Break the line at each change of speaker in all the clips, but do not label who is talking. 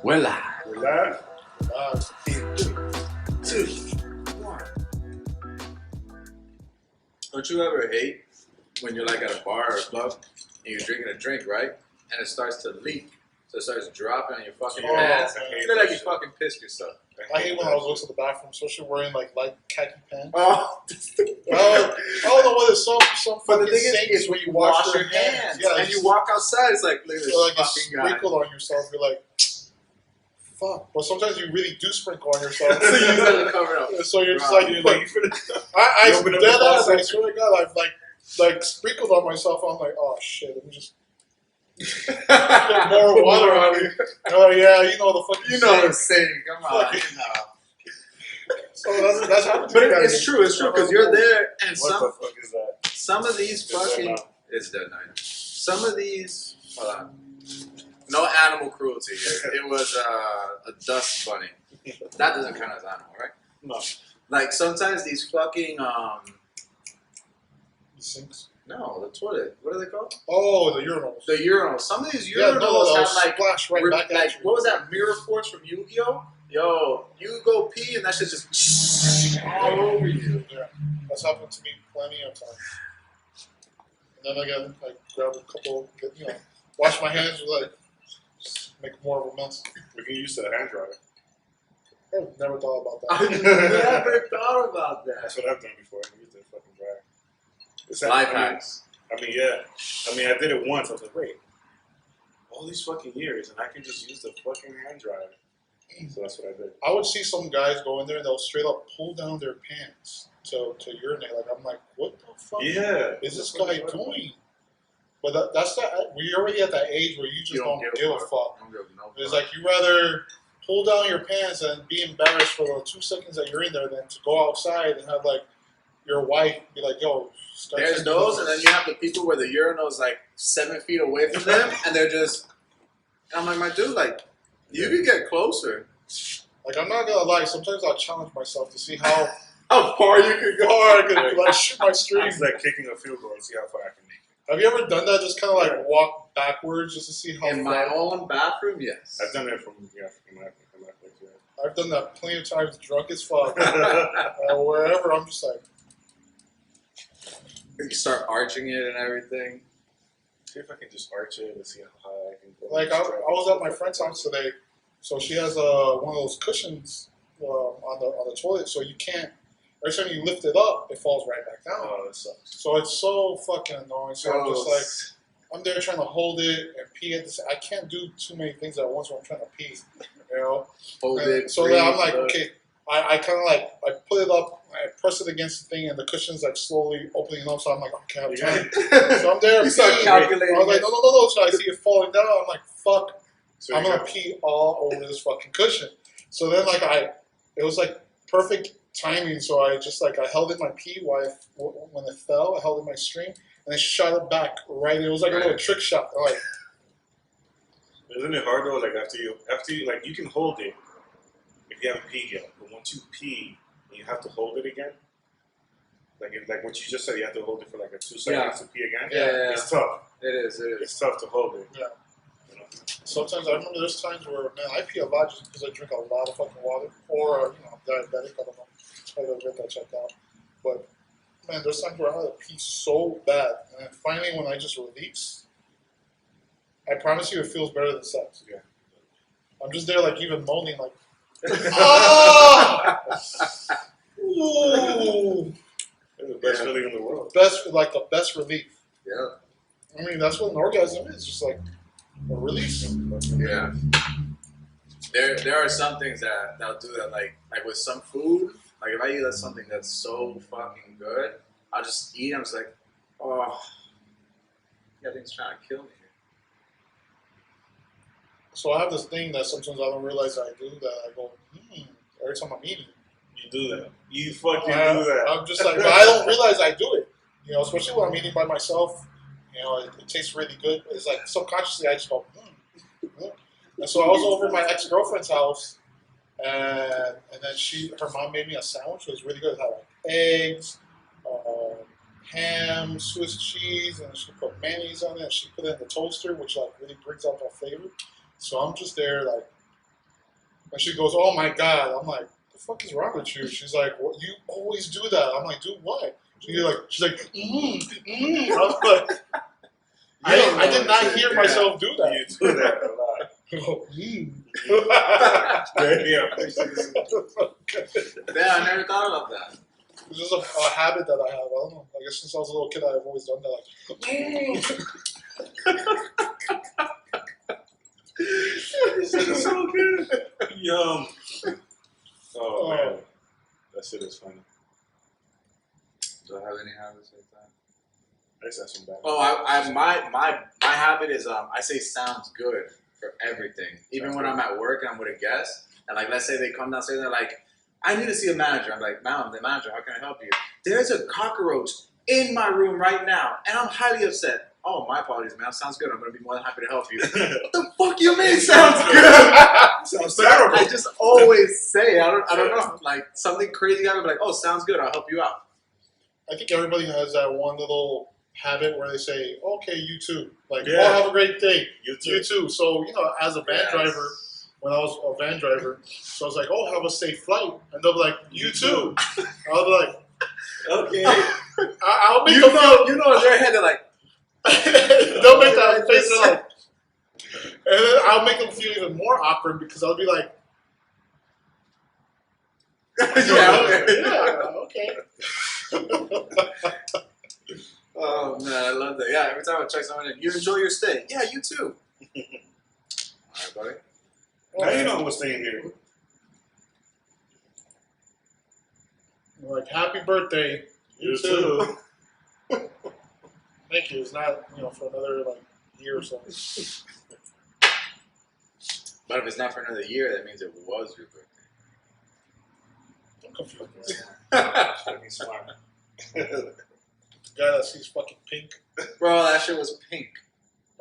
We're live.
We're live.
In 3, 2, 1. Don't you ever hate when you're like at a bar or a club and you're drinking a drink, right? And it starts to leak. So it starts dropping on your fucking pants. You look like you fucking pissed yourself.
I hate when I was going to the bathroom, especially wearing like light khaki pants.
Oh,
I don't know what it's some
but the
fucking
thing
sinks
is
where you wash your hands.
Yeah, and you walk outside, it's like, look at this
like
fucking
you
guy.
sprinkle on yourself. You're like, fuck. But sometimes you really do sprinkle on yourself.
So you use it to cover it up.
So you're just
Right.
like,
You're like, you finna-
I
You open up
dead
the
ass, I
faucet.
swear to God, I've like sprinkled on myself. I'm like, oh shit, let me just put more water on me. Oh yeah, you know the fucking
You know what I'm
saying.
saying. Come on. You know.
So that's happened to
But
me. guys.
it's true because you're there and
What
some
the fuck is that?
some of these
It's dead
fucking
now.
it's dead now. Some of these hold on. No animal cruelty. It was a dust bunny. That doesn't count as animal, right?
No.
Like sometimes these fucking
Sinks.
no, the toilet. What are they called?
Oh, the urinals.
The urinals. Some of these
Yeah,
urinals
no,
have
they'll
like
splash right back
like
at you.
what was that mirror force from Yu-Gi-Oh? Yo, you go pee and that shit just all over you.
Yeah, that's happened to me plenty of times. And then again, I grab a couple, wash my hands, like, just make more of a mess.
We can use the hand dryer.
I've never thought about
I
that.
never thought about that.
That's what I've done before. I use the fucking dryer. It's
Life
I mean,
hacks.
I mean, yeah. I mean, I did it once. I was like, wait, all these fucking years, and I can just use the fucking hand dryer. So that's what I did.
I would see some guys go in there and they'll straight up pull down their pants to urinate. Like, I'm like, what the fuck
Yeah.
is this guy doing? But that's that. We're already at that age where you just don't give a fuck.
Don't give no
It's
fuck.
like you rather pull down your pants and be embarrassed for the 2 seconds that you're in there than to go outside and have like your wife be like, "Yo, start
There's
taking
those,
photos."
and then you have the people where the urinal is like 7 feet away from them, and they're just. And I'm like, my dude, like, you could get closer.
Like, I'm not gonna lie. Sometimes I'll challenge myself to see how
How far you could go?
far I can like shoot my string.
It's like kicking a field goal and see how far I can make it.
Have you ever done that? Just kind of like walk backwards just to see how
In
far.
my own bathroom, yes.
I've done it from my place, yeah.
I've done that plenty of times, drunk as fuck, wherever. I'm just like,
You start arching it and everything.
See if I can just arch it and see how high I can go.
like I was at my friend's house today, so she has one of those cushions on the toilet, so you can't. Every time you lift it up, it falls right back down.
Oh, that sucks.
So it's so fucking annoying. So I'm just like, I'm there trying to hold it and pee at this. I can't do too many things at once when I'm trying to pee, you know.
hold
And
it.
so
breathe,
then I'm like,
look.
okay. I kind of like I put it up, I press it against the thing, and the cushion's like slowly opening up. So I'm like, okay, I'm trying. So I'm there
You start
peeing.
calculating.
I was like,
it.
no. So I see it falling down. I'm like, fuck.
So
I'm
you
gonna
got-
pee all over this fucking cushion. So then it was like perfect timing. So I just like I held in my pee when it fell. I held in my string and I shot it back right. It was like a little trick shot. I'm like,
Isn't it hard though? Like after you like you can hold it if you haven't peed yet, but once you pee, you have to hold it again. Like what you just said, you have to hold it for like 2 seconds to pee again.
Yeah.
It's tough.
It is.
It's tough to hold it.
Yeah.
You know?
sometimes I remember there's times where man I pee a lot just because I drink a lot of fucking water or I'm diabetic. I don't know. I gotta get that checked out. But man, there's times where I had to pee so bad, and then finally when I just release, I promise you it feels better than sex.
Yeah.
I'm just there like even moaning like, ah! Ooh.
It's the best
Yeah.
feeling in the world.
The best relief.
Yeah.
I mean, that's what an orgasm is, just like a release.
Yeah. There are some things that'll do that, like with some food. Like if I eat something that's so fucking good, I'll just eat. I'm just like, oh, that thing's trying to kill me.
So I have this thing that sometimes I don't realize I do that I go, every time I'm eating.
You do that. You fucking do that.
I'm just like, but I don't realize I do it. You know, especially when I'm eating by myself. You know, it tastes really good. It's like subconsciously I just go, And so I was over at my ex-girlfriend's house, and then her mom made me a sandwich. It was really good. It had like eggs, ham, Swiss cheese, and she put mayonnaise on it. And she put it in the toaster, which like really brings out that flavor. So I'm just there like And she goes, "Oh my god!" I'm like, "The fuck is wrong with you?" She's like, "What? You always do that." I'm like, "Do what?" She's like, I'm like, I did not hear myself do that.
You do that a lot.
Damn.
Yeah, I never thought about that.
It's just a habit that I have. I don't know. I guess since I was a little kid, I've always done that.
This is so good. Yum. Oh man, that shit is funny.
Do I have any habits like that?
I just have some bad.
Oh, my habit is I say sounds good for everything. Even when I'm at work and I'm with a guest, and like let's say they come downstairs and they're like, "I need to see a manager." I'm like, "Ma'am, the manager, how can I help you?" "There's a cockroach in my room right now, and I'm highly upset." "Oh, my apologies, ma'am. Sounds good. I'm gonna be more than happy to help you." What the fuck you mean? Sounds good.
Sounds terrible.
I just always say I don't know, like something crazy. I'm like, "Oh, sounds good. I'll help you out."
I think everybody has that one little habit where they say, "Okay, you too." Like,
Yeah.
"Oh, have a great day."
You too.
You too. So, as a van
Yes.
driver, when I was a van driver, so I was like, "Oh, have a safe flight." And they'll be like, "You too." I'll be like,
Okay.
I'll make
You
them
know, in their head they're like,
they'll make that face. They're like, and then I'll make them feel even more awkward because I'll be like,
yeah.
okay.
Oh man, I love that. Yeah, every time I check someone in, "You enjoy your stay?" "Yeah, you too." All right, buddy.
How you know I'm staying here?
Like, happy birthday. You too. Thank you. It's not, for another year or so.
But if it's not for another year, that means it was your birthday.
I'm confused.
Fucking smart.
The guy that sees fucking pink.
Bro, that shit was pink.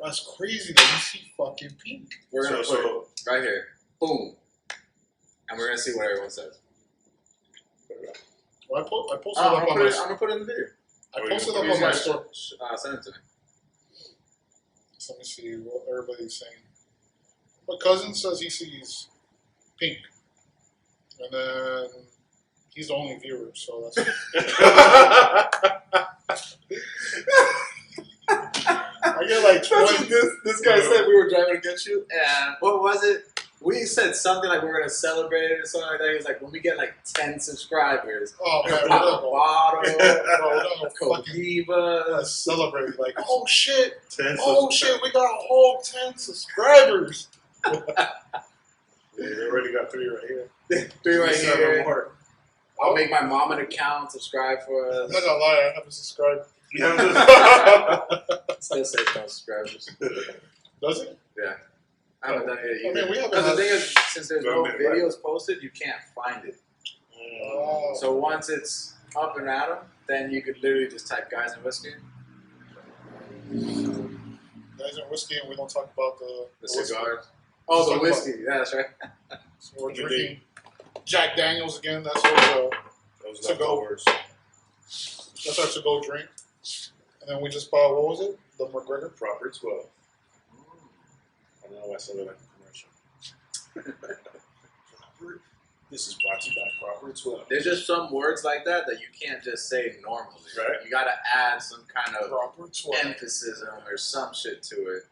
That's crazy that you see fucking pink.
We're gonna put it
So
right here. Boom. And we're gonna see what everyone says.
Well, I posted
I'm
it up on my.
gonna put it in the video.
I posted it up on my story.
Send it to me.
So let me see what everybody's saying. My cousin says he sees pink, and then he's the only viewer, so that's. I get like 20.
This guy said we were driving against you, and what was it? We said something like we're gonna celebrate it or something like that. He was like, when we get like 10 subscribers,
Oh man,
pop a bottle,
we're gonna fucking
Codiva.
celebrate. Like, oh shit,
10
oh shit, we got a whole 10 subscribers.
We already got 3 right here.
3 right
7
here.
more.
I'll make my mom an account, subscribe for
I'm
us.
not gonna lie, I haven't subscribed.
Yeah,
Still say no subscribers.
Does it?
Yeah. I haven't done it
I
yet.
mean, we haven't
Because the
had-
thing is, since there's no videos posted, you can't find it.
Oh.
So once it's up and at 'em, then you could literally just type "guys and whiskey,"
Guys and whiskey, and we don't talk about the
the
whiskey.
cigars. Oh, the
Talk
whiskey. Yeah, that's right.
So we're
You
drinking Jack Daniels again. That's our
Those
To go.
leftovers.
to-go drink. And then we just bought, what was it? The McGregor.
Proper 12. I don't know why I sounded like a commercial. This is brought to you by Proper 12.
There's just some words like that you can't just say normally.
Right.
You gotta add some kind of
Proper 12.
emphasis or some shit to it.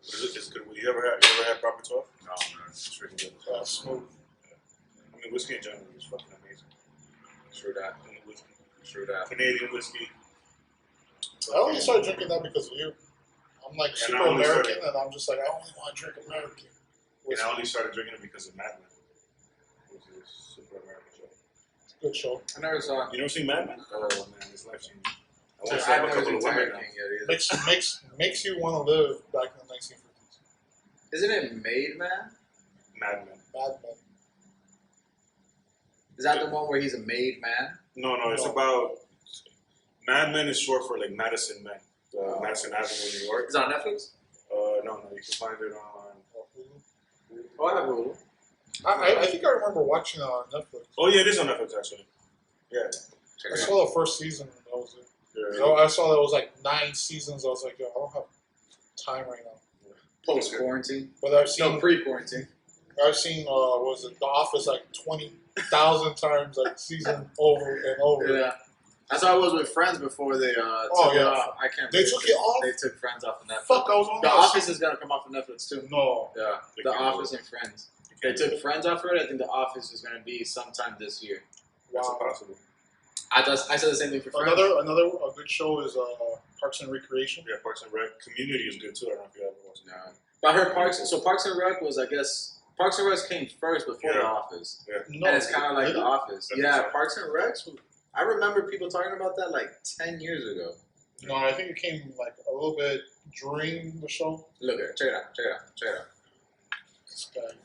It's good. You ever had Proper 12?
No, man.
It's really good.
Smooth.
I mean, whiskey in general is fucking amazing.
True that.
Any whiskey.
True that.
Canadian whiskey.
I only started drinking that because of you. I'm like
And
super
I only
American,
started-
and I'm just like, I only want to drink American.
And I only started drinking it because of Mad Men, which is a super American show.
It's a good show.
I never saw.
You never seen Mad Men? Oh man, it's life changing. I want to
I've
have a
never
couple
seen
of
Tiger
women now.
King yet either.
Makes you want to live back in the 1950s.
Isn't it Made Man?
Mad Men.
Mad Men.
Is that the one where he's a made man?
No, it's
No.
about Mad Men is short for like Madison Men, Madison Avenue, New York.
Is it on Netflix?
No, you can find it on.
Oh, I have Hulu.
I think I remember watching it on Netflix.
Oh yeah, it is on Netflix actually. Yeah.
Check
I
it out.
saw the first season. And that was it.
Yeah.
You know, I saw there was like 9 seasons. I was like, yo, I don't have time right now.
Post quarantine.
But I've seen
No, pre-quarantine.
what was it, The Office like 20,000 times, like season over and over.
Yeah. That's how I was with Friends before they took
Oh,
it
yeah.
off. I can't.
They
believe
took it off?
They took Friends off of Netflix.
Fuck, I was on
The
that.
Office is gonna come off of Netflix too.
No.
Yeah,
They
The
can't
Office
do
and Friends. They took Friends off of it. I think The Office is gonna be sometime this year.
That's
Wow.
impossible.
I said the same thing for Friends.
Another a good show is Parks and Recreation.
Yeah, Parks and Rec. Community is good too. I don't know if you ever watched it.
No. But I heard Parks and Rec was, I guess, Parks and Rec came first before The
Yeah.
Office.
No,
And it's kind of like
did
The
it?
Office.
That's
Yeah,
exactly.
Parks and Rec. I remember people talking about that like 10 years ago.
No, I think it came like a little bit during the show.
Look at it. Check it out. Check it out. Check it out.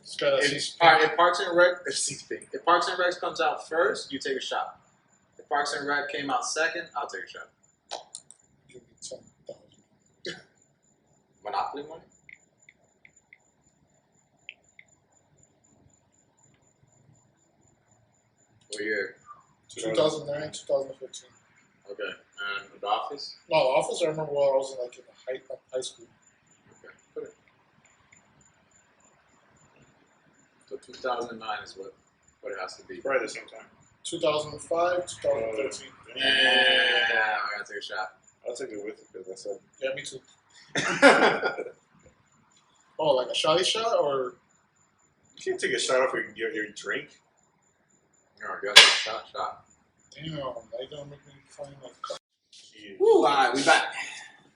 This guy that
If,
sees
all right, if Parks and Rec, if Parks and Rec comes out first, you take a shot. If Parks and Rec came out second, I'll take a shot.
give me 10,000.
Monopoly money? What year?
2009, 2015.
Okay. And The Office?
No, The Office. I remember when I was in high school.
Okay. Put it. So 2009 is what it has to be.
Probably the same time.
2005, 2013.
Yeah, I gotta take a shot.
I'll take it with you because I said.
Yeah, me too. Oh, like a shotty shot or
You can't take a shot off your drink.
No, you gotta take a shot.
damn? They gonna make me find like
Yeah.
Woo, alright, we back.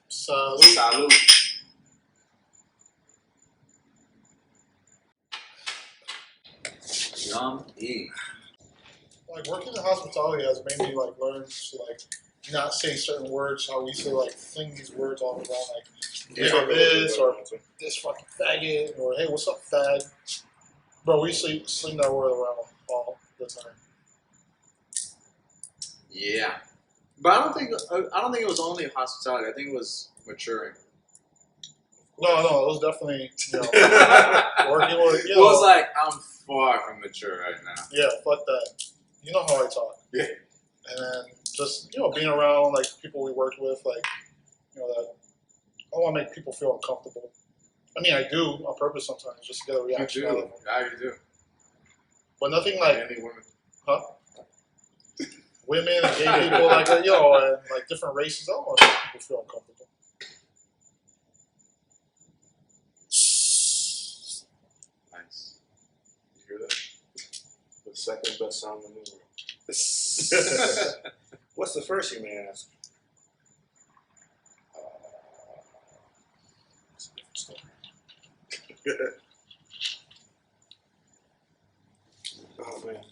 salute.
Salute. Yum-y.
Like working in hospitality has made me like learn to like not say certain words. How we say like sing these words all around, like nigga this or this fucking faggot or hey, what's up, fag? Bro, we sling that word around all the time.
Yeah. But I don't think it was only hospitality. I think it was maturing.
No, it was definitely working with
It was like I'm far from mature right now.
yeah, fuck that. You know how I talk.
Yeah.
And then just being around like people we worked with, like that I don't want to make people feel uncomfortable. I mean, I do on purpose sometimes just to get a reaction out of them.
Yeah, you do.
But nothing like
Any women.
women and gay people, like and like different races. I don't want to make people feel uncomfortable.
Nice.
You hear that? The second best sound in the world. What's the first, you may ask?
It's a different story.
Oh man.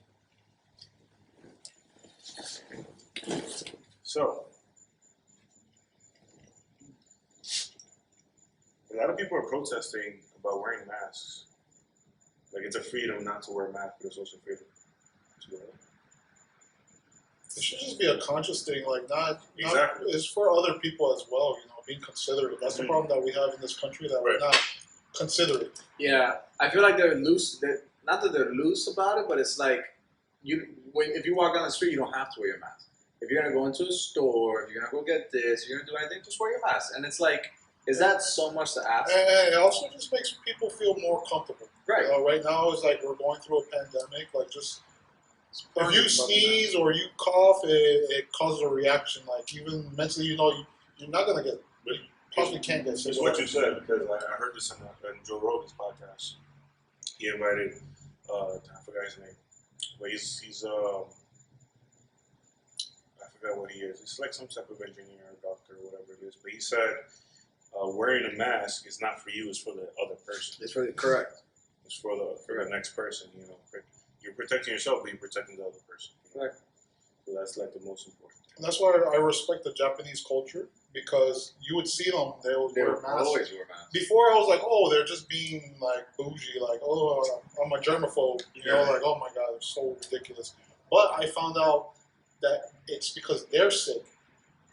So, a lot of people are protesting about wearing masks. Like it's a freedom not to wear a mask, but it's also freedom to wear it.
It should just be a conscious thing, like not
Exactly.
it's for other people as well, being considerate. That's the problem that we have in this country, that we're
Right.
not considerate.
Yeah, I feel like they're loose. Not that they're loose about it, but it's like if you walk down the street, you don't have to wear your mask. If you're gonna go into a store, if you're gonna go get this, you're gonna do anything, just wear your mask. And it's like, is that so much to ask?
And it also just makes people feel more comfortable.
Right.
Right now, it's like we're going through a pandemic. Like, just if you sneeze or you cough, it causes a reaction. Like, even mentally, you're not gonna get. You possibly can't get sick.
It's what you said, because I heard this in Joe Rogan's podcast. He invited, I forgot his name, but he's I forgot what he is. He's like some type of engineer or doctor or whatever it is. But he said wearing a mask is not for you; it's for the other person.
It's really correct.
It's for the next person. You're protecting yourself, but you're protecting the other person.
Right.
So that's like the most important thing.
And that's why I respect the Japanese culture, because you would see them, they would
They
wear
will
masks.
always wear masks.
Before I was like, oh, they're just being like bougie, like, oh, I'm a germaphobe, like, oh my god, they're so ridiculous. But I found out that it's because they're sick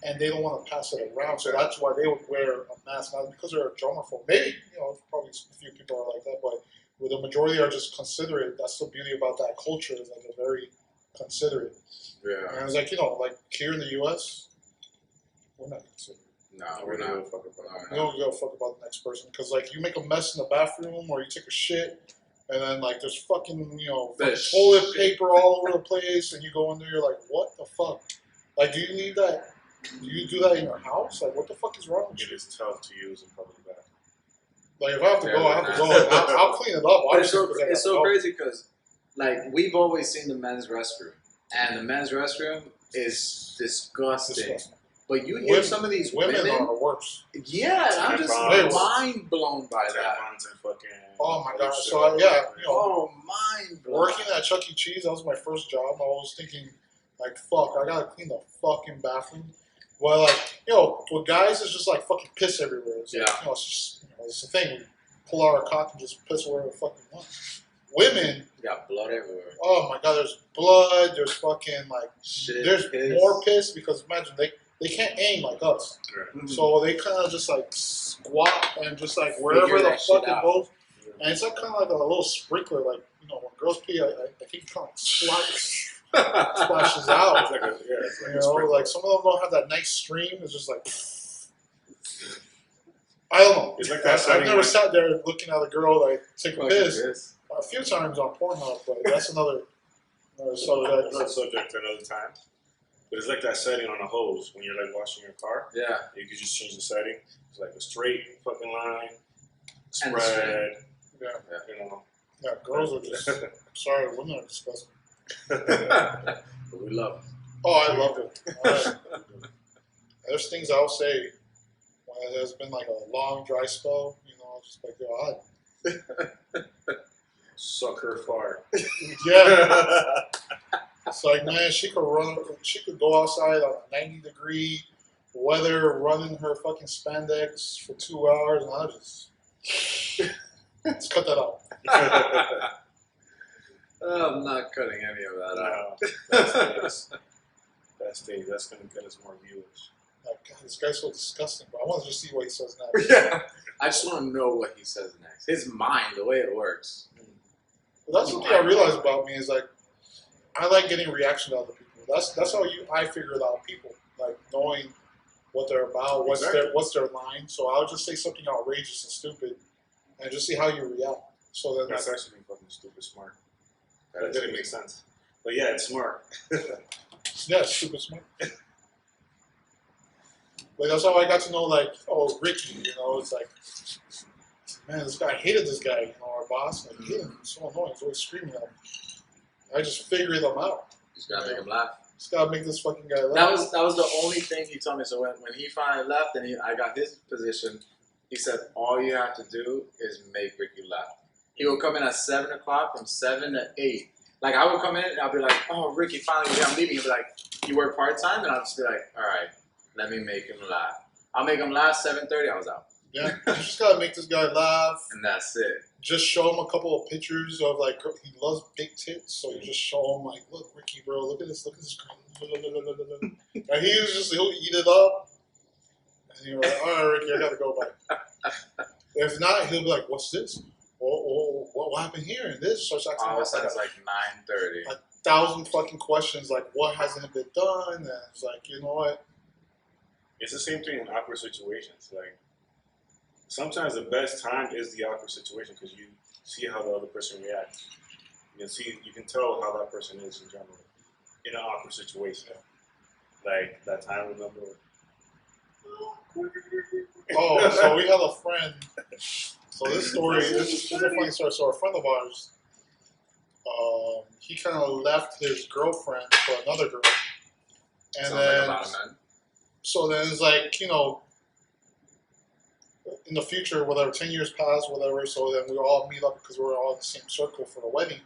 and they don't want to pass it around, so that's why they would wear a mask, not because they're a germaphobe. Maybe, probably a few people are like that, but the majority are just considerate. That's the beauty about that culture, is that they're very considerate.
Yeah.
And it's like, like here in the U.S., we're not considerate.
No,
I
we're
really
not.
don't fuck about
We don't give a fuck about the next next person because like you make a mess in the bathroom or you take a shit and then like there's fucking fucking toilet paper all over the place and you go in there, you're like, what the fuck? Like, do you leave that? Do you do that in your house? Like, what the fuck is wrong with
It
you?
is tough to use in public bathroom.
Like, if I have to go, I have to go. And I'll clean it up.
But it's so,
'cause I
it's
gotta
so
go.
crazy because, like, we've always seen the men's restroom, and the men's restroom is disgusting.
Disgusting.
But you hear
Women-
some of these
Women
women,
are the worst.
yeah, and I'm just
Tampons.
mind blown by that.
Tampons and fucking.
Oh my
other
god!
shit.
So
Oh, mind blown.
working at Chuck E. Cheese, that was my first job. I was thinking, like, fuck, I gotta clean the fucking bathroom. Well, like, with guys, it's just like fucking piss everywhere. It's like,
Yeah.
it's just, it's the thing. We pull out our cock and just piss wherever the fuck we want. Women,
You got blood everywhere.
oh my god, there's blood. There's fucking like,
Shit,
there's
piss.
more piss because imagine they can't aim like us,
Correct.
Mhm.
so they kind of just like squat and just like wherever
Figure
the
that shit
fuck it
out.
goes. And it's like kind of like a little sprinkler, like when girls pee, I think it kind of splashes out.
It's like a, yeah, it's like
You
a
know,
sprinkler.
like some of them don't have that nice stream. It's just like I don't know.
It's like that
I've
setting
never
when-
sat there looking at a girl like take a
Fucking
piss
piss.
a few times on Pornhub, but that's another subject.
Another subject for another time. But it's like that setting on a hose when you're like washing your car.
Yeah.
You can just change the setting. It's like a straight fucking line,
And the
spread.
Yeah,
You know.
yeah. Girls are just sorry. Women are disgusting.
But we love it.
Oh, I love it. There's things I'll say when there's been like a long dry spell. I'll just like,
Suck her fart.
yeah. It's like, man, she could go outside on a 90-degree weather, running her fucking spandex for 2 hours, and I just cut that out.
I'm not cutting any of that out.
That stays. That's going to get us more viewers.
Like, God, this guy's so disgusting, but I want to just see what he says next.
Yeah. I just want to know what he says next. His mind, the way it works.
But that's something I realized about me is like, I like getting reaction to other people. That's how I figure out people, like knowing what they're about, what's their line. So I'll just say something outrageous and stupid, and just see how you react. So then
That's actually fucking stupid smart. That didn't make sense. But yeah, it's smart.
yeah, it's super smart. Like that's how I got to know Ricky. It's like, man, this guy, I hated this guy. Our boss, like, hated him. He's so annoying. He's always screaming at me. I just figured them out.
You just gotta make him laugh.
Just gotta make this fucking guy laugh.
That was the only thing he told me. So when he finally left and I got his position, he said all you have to do is make Ricky laugh. He would come in at 7 o'clock from 7 to 8. Like I would come in and I'll be like, oh Ricky, finally I'm leaving. He'll be like, you work part time, and I'll just be like, all right, let me make him laugh. I'll make him laugh. 7:30, I was out,
Yeah, you just gotta make this guy laugh.
and that's it.
Just show him a couple of pictures of he loves big tits, so you just show him look, Ricky, bro, look at this girl. And he'll eat it up. And you're like, all right, Ricky, I gotta go back. If not, he'll be like, what's this? What happened here? And this starts acting
All of a sudden,
like
it's like 9:30.
1,000 fucking questions, like what hasn't been done? And it's like, you know what?
It's the same thing in awkward situations. Like sometimes the best time is the awkward situation because you see how the other person reacts. You can tell how that person is in general in an awkward situation. Like that time, remember?
Oh, so we have a friend. So this is a funny story. So a friend of ours, he kind of left his girlfriend for another girl, and
Sounds
then
like a lot of men.
so then it's like in the future, whatever 10 years pass, whatever. So then we all meet up because we're all in the same circle for the wedding,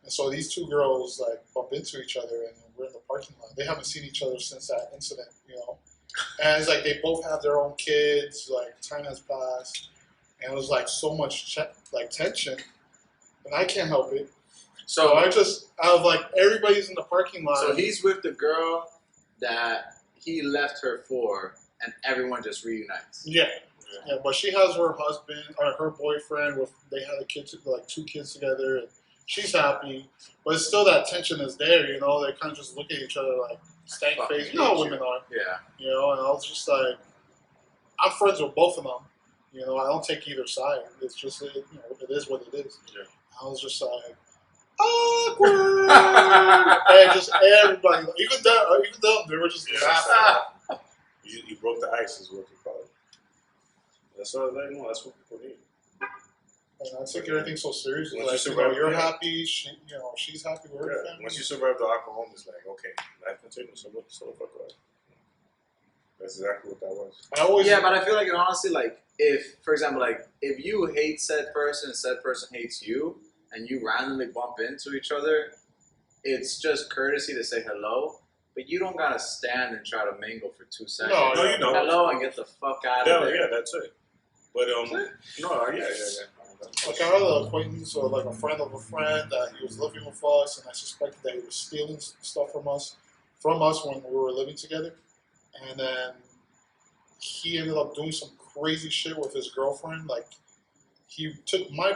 and so these two girls bump into each other, and we're in the parking lot. They haven't seen each other since that incident, And it's like they both have their own kids. Like time has passed. And it was so much tension, and I can't help it. So I was everybody's in the parking lot.
So he's with the girl that he left her for, and everyone just reunites.
Yeah, but she has her husband or her boyfriend. They had a kid, 2 kids together, and she's happy. But it's still that tension is there. They kind of just look at each other like stank face. You know how women are.
Yeah.
And I was just like, I'm friends with both of them. You know, I don't take either side. It's just, you know, it is what it is.
Yeah.
I was just like, awkward. And just everybody, even them, they were just
Yeah.
laughing.
You broke the ice, is what you call it. That's what that's what people need.
And I take everything so seriously.
Once
Like,
you
you know,
survive-
you're
yeah.
happy. She's happy. We're
Yeah.
family.
Once you survive the alcohol, it's like, okay, life continues. So the fuck up. That's exactly what that was.
I always,
Yeah, but I feel like it honestly, like, if, for example, like, if you hate said person hates you, and you randomly bump into each other, it's just courtesy to say hello, but you don't gotta stand and try to mingle for 2 seconds.
No, you don't.
Hello and get the fuck out
Yeah,
of there.
yeah, that's it. But no, yeah.
like, I had an acquaintance or like a friend of a friend that he was living with us, and I suspected that he was stealing stuff from us when we were living together. And then he ended up doing some crazy shit with his girlfriend. Like, he took my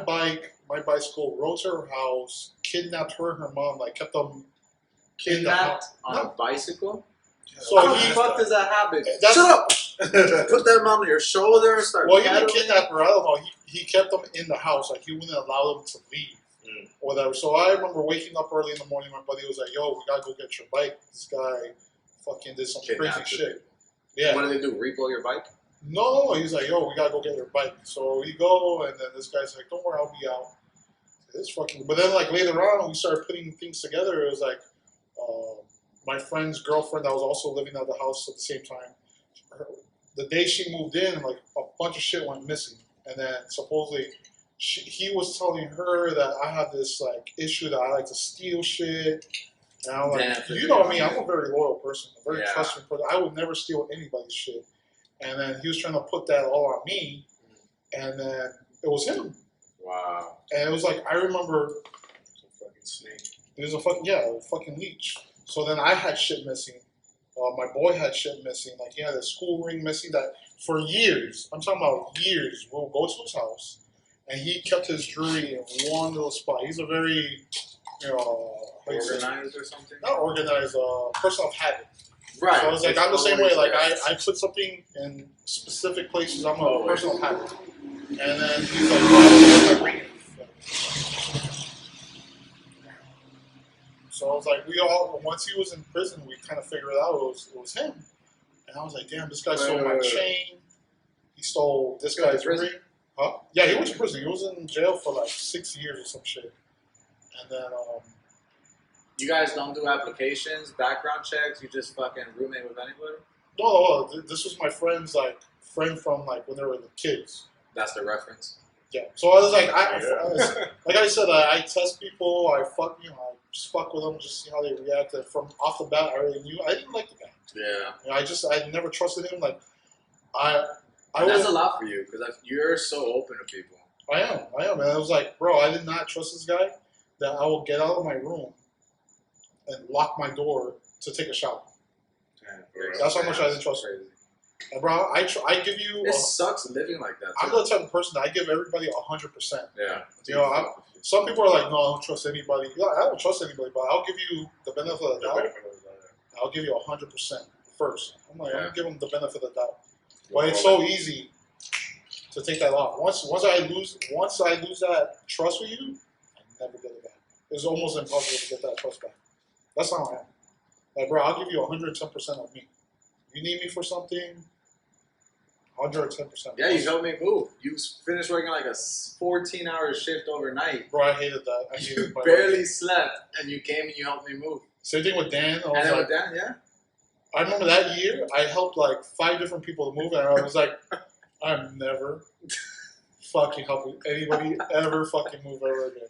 bicycle, rode to her house, kidnapped her and her mom, like kept them
Kidnapped on
No.
a bicycle?
So
How the
he-
fuck does that happen?
That's-
Shut up! Put them on your shoulder and start
Well, he didn't
pedaling.
kidnap her. I don't know. He kept them in the house. Like, he wouldn't allow them to leave or whatever. So I remember waking up early in the morning. My buddy was like, "Yo, we gotta go get your bike. This guy fucking did some
Kidnapped
crazy
you.
shit." Yeah.
What do they do? Repo your bike?
No, he's like, "Yo, we gotta go get your bike." So we go, and then this guy's like, "Don't worry, I'll be out." It's fucking. But then, like, later on, we started putting things together. It was like my friend's girlfriend that was also living at the house at the same time. The day she moved in, like, a bunch of shit went missing, and then supposedly he was telling her that I have this like issue that I like to steal shit. And I'm like,
Damn,
you know me, I'm a very loyal person, a very
Yeah.
trusting person. I would never steal anybody's shit. And then he was trying to put that all on me, and then it was him.
Wow.
And it was like, I remember
Some fucking snake.
it was a fucking leech. So then I had shit missing. My boy had shit missing. Like, he had a school ring missing that for years. I'm talking about years. We'll go to his house, and he kept his jewelry in one little spot. He's a very, how you say it?
Organized or something?
Not organized, person of habit.
Right.
So I was like,
It's
I'm the same way.
always
Like,
there.
I put something in specific places. I'm a
Always.
person of habit. And then he's like, "Where's my ring?" So I was like, once he was in prison, we kind of figured out it was him. And I was like, damn, this guy stole my
Wait.
chain. He stole this
He went to
guy's
prison?
ring. Huh? Yeah, he went to prison. He was in jail for like 6 years or some shit. And then,
You guys don't do applications, background checks. You just fucking roommate with anybody.
this was my friend's friend from like when they were the kids.
That's the reference.
Yeah. So I was like,
Yeah.
like I said, I test people. I just fuck with them, just see how they react. And from off the bat, I already knew I didn't like the guy.
Yeah.
I never trusted him. Like, I
And that's
was.
a lot for you because you're so open to people.
I am. And I was like, bro, I did not trust this guy that I will get out of my room and lock my door to take a shower. That's how much I didn't trust him.
Crazy.
And bro, I give you.
It sucks living like that.
I'm
too.
the type of person that I give everybody 100%.
Yeah.
You know, some people are like, no, I don't trust anybody. Yeah, I don't trust anybody, but I'll give you the benefit of the doubt. I'll give you 100% first. I'm like, I'm
Yeah.
gonna give them the benefit of the doubt. But it's so easy to take that off. Once I lose that trust with you, I never get it back. It's almost impossible to get that trust back. That's how I am. Like, bro, I'll give you 110% of me. If you need me for something, 110%.
Yeah, you helped me move. You finished working like a 14-hour shift overnight.
Bro, I hated that. I hated
You
my
barely slept, and you came and you helped me move.
Same thing with Dan. I
And
was
then
like,
with Dan, yeah.
I remember that year, I helped like 5 different people to move, and I was like, I'm never fucking helping anybody ever fucking move ever again.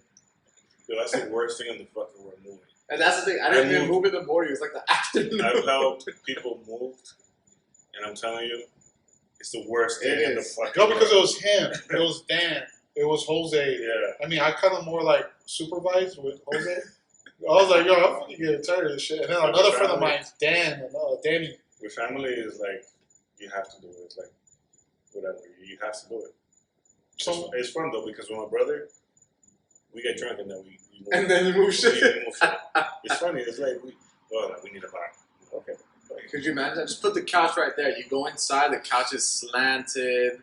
Yo, that's the worst thing in the fucking world, moving.
And that's the thing. I didn't
I
even
moved-
move in the morning. It was like the afternoon.
I've helped people move, and I'm telling you, it's the worst thing
It
in the
is.
fucking
No, because it
world.
was him, it was Dan, it was Jose.
Yeah.
I mean, I kind of more like supervised with Jose. I was like, yo, I'm fucking getting tired of this shit. And then another friend of mine, Dan, and Danny.
With family, is like, you have to do it. It's like, whatever, you have to do it.
So
It's fun though, because with my brother, we get drunk and then we move.
And then you move shit.
We move shit. It's funny. It's like we need a bar. Okay.
Could you imagine? Just put the couch right there. You go inside, the couch is slanted.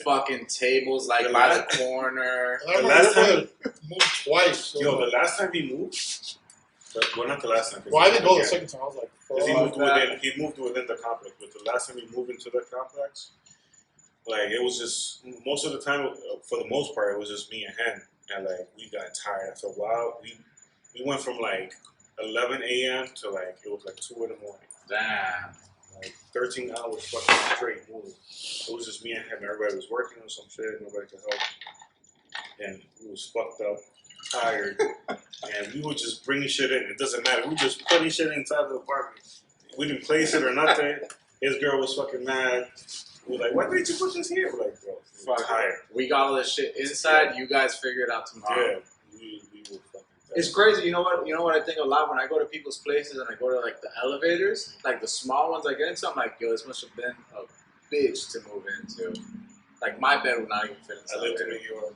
fucking tables like
The
by
last-
the corner.
And I
The
remember
last
your
time-
brother moved twice. So
Yo, the last time he moved, well, not the last time. 'cause
well, I didn't go the
again,
second time. I was like,
'cause he
fuck.
moved within. He moved within the complex, but the last time he moved into the complex, like it was just most of the time, for the most part, it was just me and him, and like we got tired after a while. We went from like 11 a.m. to like it was like 2 in the morning.
Damn.
Like 13 hours fucking straight moving. It was just me and him. Everybody was working on some shit. Nobody could help. And we was fucked up, tired. And we were just bringing shit in. It doesn't matter. We were just putting shit inside the apartment. We didn't place it or nothing. His girl was fucking mad. We were like, why didn't you put this here? We're like, bro, we're
Fuck.
tired.
We got all this shit inside. You guys figure it out tomorrow.
Yeah. We were fucking tired.
It's crazy. You know what? You know what I think a lot when I go to people's places and I go to like the elevators, like the small ones I get into. I'm like, yo, this must have been a bitch to move into. Like my bed would not even fit
I
inside.
lived in New York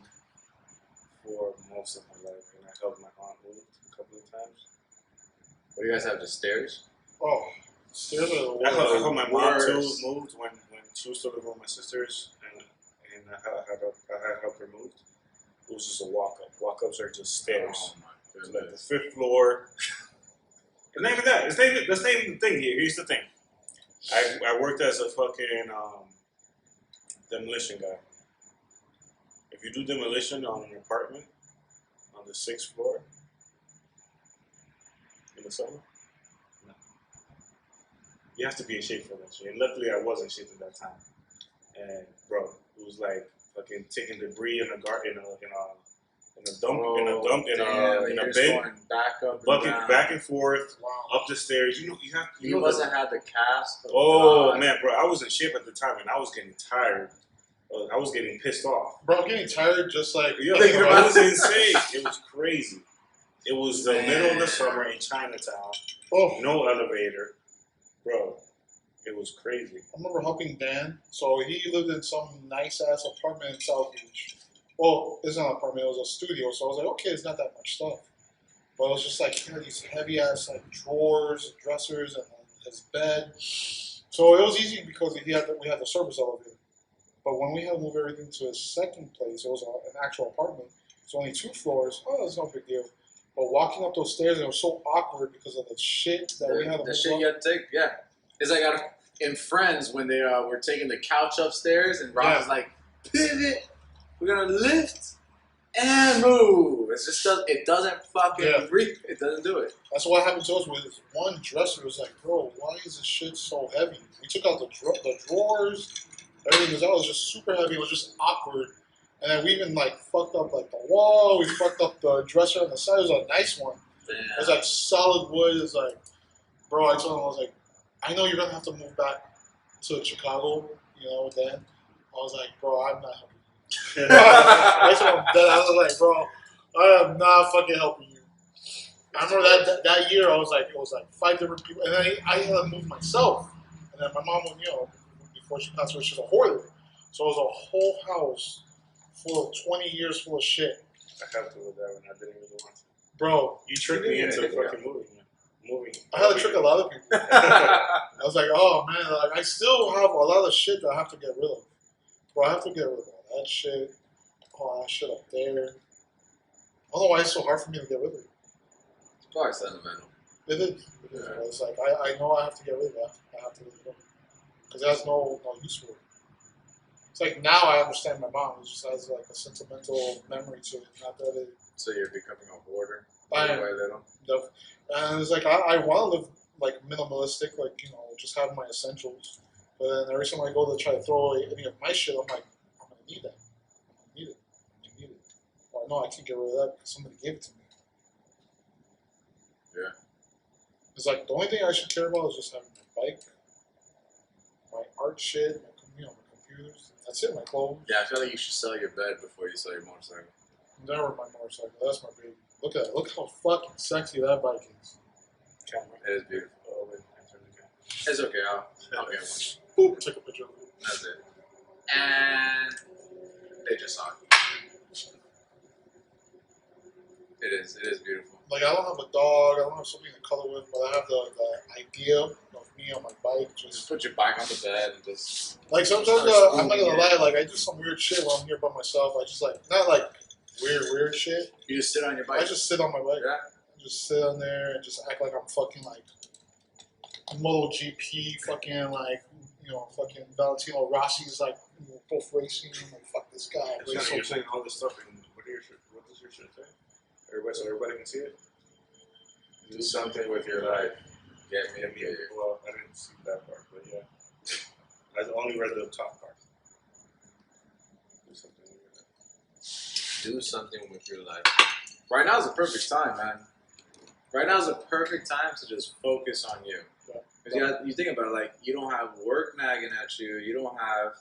for most of my life, and I helped my aunt move a couple of times.
What do you guys have? Just stairs?
Oh, stairs are the
I helped my mom too
Worst.
moved when she was still living with my sisters, and I had helped her move. It was just a walk up. Walk ups are just stairs.
Oh my
It's like the
goodness.
5th floor. It's not even that. That's not even the thing here. Here's the thing. I worked as a fucking demolition guy. If you do demolition on an apartment on the 6th floor in the summer, no. You have to be in shape for that shit. And luckily, I was in shape at that time. And bro, it was like fucking taking debris in a garden, in a bin,
Back up.
bucket
and
back and forth,
wow.
up the stairs. You have.
You must have had the cast.
Oh man, bro, I was in shape at the time, and I was getting tired. I was getting pissed off.
Bro, I'm getting tired just like
Yo,
Thinking
it
about
was insane. It was crazy. It was the middle of the summer in Chinatown.
oh.
No elevator, bro. It was crazy.
I remember helping Dan. So he lived in some nice ass apartment in South Beach. Well, it's not an apartment, it was a studio. So I was like, okay, it's not that much stuff. But it was just like, you know, these heavy ass like drawers, dressers, and his bed. So it was easy because we had the service elevator. But when we had to move everything to his second place, it was an actual apartment. It's only 2 floors. Oh, that's no big deal. But walking up those stairs, it was so awkward because of the shit that we had to
The
move
shit
up.
you had to take, yeah. It's like in Friends when they were taking the couch upstairs and Rob
Yeah.
was like, pivot, we're gonna lift and move. It's just it doesn't fucking
Yeah.
breathe. It doesn't do it.
That's what happened to us with this one dresser. It was like, bro, why is this shit so heavy? We took out the drawers, everything was out. It was just super heavy. It was just awkward. And then we even like fucked up like the wall. We fucked up the dresser on the side. It was a nice one. It was like solid wood. It was like, bro, I told him, I was like, I know you're gonna have to move back to Chicago, you know, then. I was like, bro, I'm not helping you. I told him that. I was like, bro, I am not fucking helping you. I remember that year, I was like, it was like 5 different people, and then I had to move myself. And then my mom, you know, before she passed away, she was a hoarder, so it was a whole house full of 20 years full of shit,
I have to with that when I didn't really want to.
bro.
You tricked me into
Yeah.
fucking moving.
I had to trick a lot of people. I was like, oh man, like I still have a lot of shit that I have to get rid of. Bro, I have to get rid of all that shit, all that shit up there. I don't know why it's so hard for me to get rid of it.
It's probably sentimental.
It is. It's like I know I have to get rid of it. I have to get rid of it because it has no use for it. It's like now I understand my mom. It just has like a sentimental memory to it. Not that it.
So you're becoming a hoarder.
I
Little
am.
by little.
And it's like I want to live like minimalistic, like, you know, just have my essentials. But then every time I go to try to throw away any of my shit, I'm like, I'm gonna need that. I'm gonna need it. I'm gonna need it. Or no, I can't get rid of that because somebody gave it to me.
Yeah.
It's like the only thing I should care about is just having my bike, my art shit, my computers. That's it. My clothes.
Yeah, I feel like you should sell your bed before you sell your motorcycle.
Never my motorcycle. That's my baby. Look at it. Look how fucking sexy that bike is.
Camera.
It is beautiful.
Oh, wait, I turned the camera.
It's okay. I'll get one.
Boom. Take a picture of it.
That's it. And they just saw it. It is beautiful.
Like I don't have a dog. I don't have something to color with, but I have the idea of me me on my bike,
Just
just
put your bike on the bed and just.
like sometimes I'm not gonna lie, like I do some weird shit while I'm here by myself. I just like not like weird shit.
You just sit on your bike.
I just sit on my bike.
Yeah.
Just sit on there and just act like I'm fucking like MotoGP, fucking like fucking Valentino Rossi's like both racing. I'm like fuck this guy.
You're saying all this stuff, and what does your shit say? So everybody can see it.
Do something with your life. Get me a beer.
Well, I didn't see that part, but yeah, I only read the top part. Do something with your life.
Do something with your life. Right now is the perfect time, man. Right now is the perfect time to just focus on you. Because you think about it, like you don't have work nagging at you. You don't have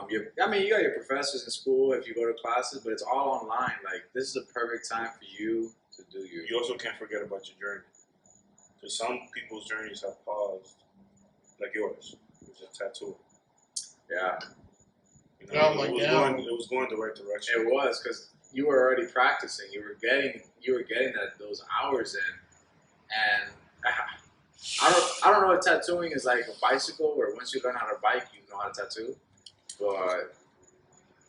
you got your professors in school if you go to classes, but it's all online. Like this is the perfect time for you to do you.
You also can't forget about your journey. So some people's journeys have paused, like yours, which is a tattoo.
Yeah.
You know, it was going the right direction.
It was because you were already practicing. You were getting those hours in, and I don't know if tattooing is like a bicycle where once you learn how to bike, you know how to tattoo. But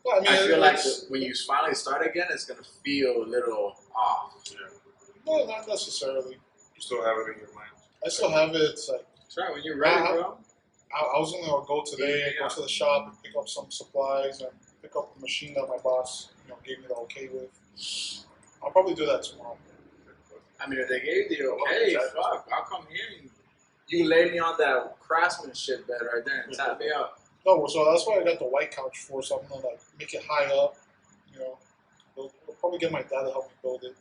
well,
I feel like when you finally start again, it's gonna feel a little off.
Yeah.
No, not necessarily.
You still have it in your mind.
I still have it. It's like
That's right. When you're ready, bro.
I was gonna go today, go to the shop and pick up some supplies and pick up the machine that my boss, gave me the okay with. I'll probably do that tomorrow.
I mean, if they gave you okay, fuck, I'll come here and you lay me on that craftsmanship bed right there and tap me up.
No, so that's why I got the white couch for, so I'm gonna like make it high up. We'll probably get my dad to help me build it.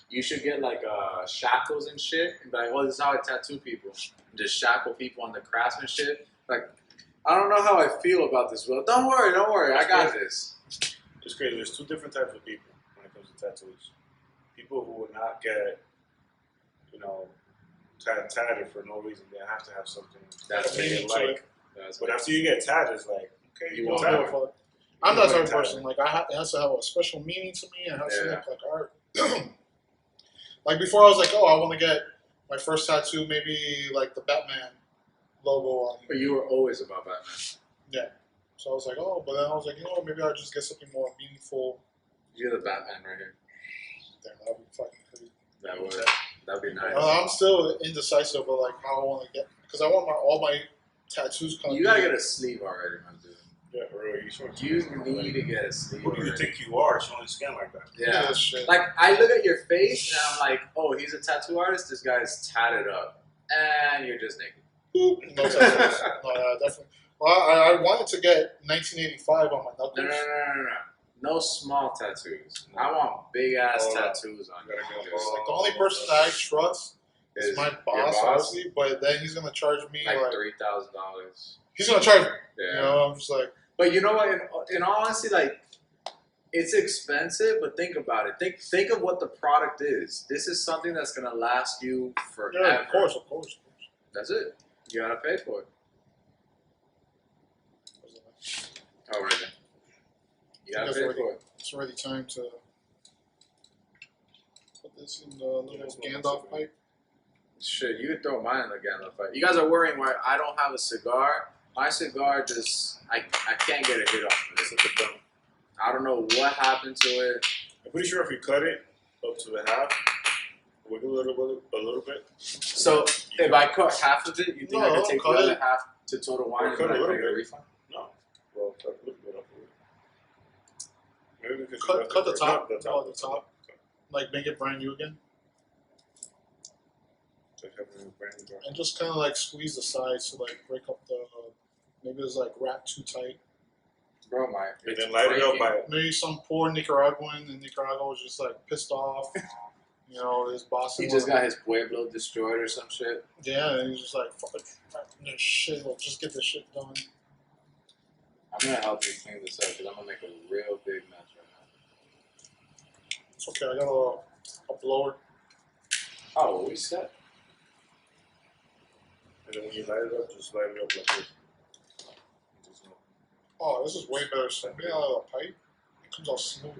You should get like shackles and shit and be like, well, this is how I tattoo people. Just shackle people on the craftsmanship. Like, I don't know how I feel about this, Will. Don't worry, I got this.
It's crazy. There's two different types of people when it comes to tattoos. People who would not get, tatted for no reason. They have to have something
That's
they
meaning
like. But after you get tatted, it's like, okay,
You
don't
don't give a
tat.
fuck. I'm that type of person. Like it has to have a special meaning to me. It has to look like art. Like before, I was like, oh, I want to get my first tattoo, maybe like the Batman logo on it.
But you were always about Batman.
Yeah. So I was like, oh, but then I was like, maybe I'll just get something more meaningful.
You're the Batman right here.
Damn, that'd be fucking crazy.
That'd be nice.
I'm still indecisive of like how I want to get, because I want all my tattoos.
You gotta get a sleeve already, my dude.
Yeah, really.
You need to get a sleeve.
Who do you think you are showing skin like that?
Yeah.
Shit.
Like, I look at your face and I'm like, oh, he's a tattoo artist. This guy's tatted up. And you're just naked.
No tattoos. No, definitely. Well, I wanted to get 1985 on my knuckles.
No. No small tattoos. I want big ass tattoos on you.
Like the only person that I trust is my boss, honestly. But then he's gonna charge me
like
$3,000. He's gonna charge me.
Yeah.
I'm just like.
But you know what? In all honesty, like, it's expensive. But think about it. Think of what the product is. This is something that's gonna last you forever.
Yeah, of course.
That's it. You gotta pay for it. Oh, right there. You gotta pay for it.
It's already time to put this in the little Gandalf pipe.
Shit, you can throw mine in the Gandalf pipe. You guys are worrying why I don't have a cigar. My cigar just, I can't get a hit off of it. I don't know what happened to it.
I'm pretty sure if you cut it up to the half, wiggle it a little bit.
So if I cut half of it, you think I could take the other half to Total Wine and
cut a little
make
bit.
a refund?
No. Well, cut a little bit up. Maybe because
Cut the top.
The top.
Like make it brand new again.
Like having a brand new
And just kind of like squeeze the sides to like break up the. Maybe it's like wrapped too tight.
Bro,
and then light it up by it.
Maybe some poor Nicaraguan in Nicaragua was just like pissed off. His boss.
He just got his Pueblo destroyed or some shit.
Yeah, and he's just like, fuck this shit. Let's just get this shit done.
I'm gonna help you clean this up because I'm gonna make a real big mess right now.
It's okay. I got a blower.
Oh, what we said.
And then when you light it up, just light it up like this.
Oh, this is way better. So maybe out of the pipe, it comes out smooth.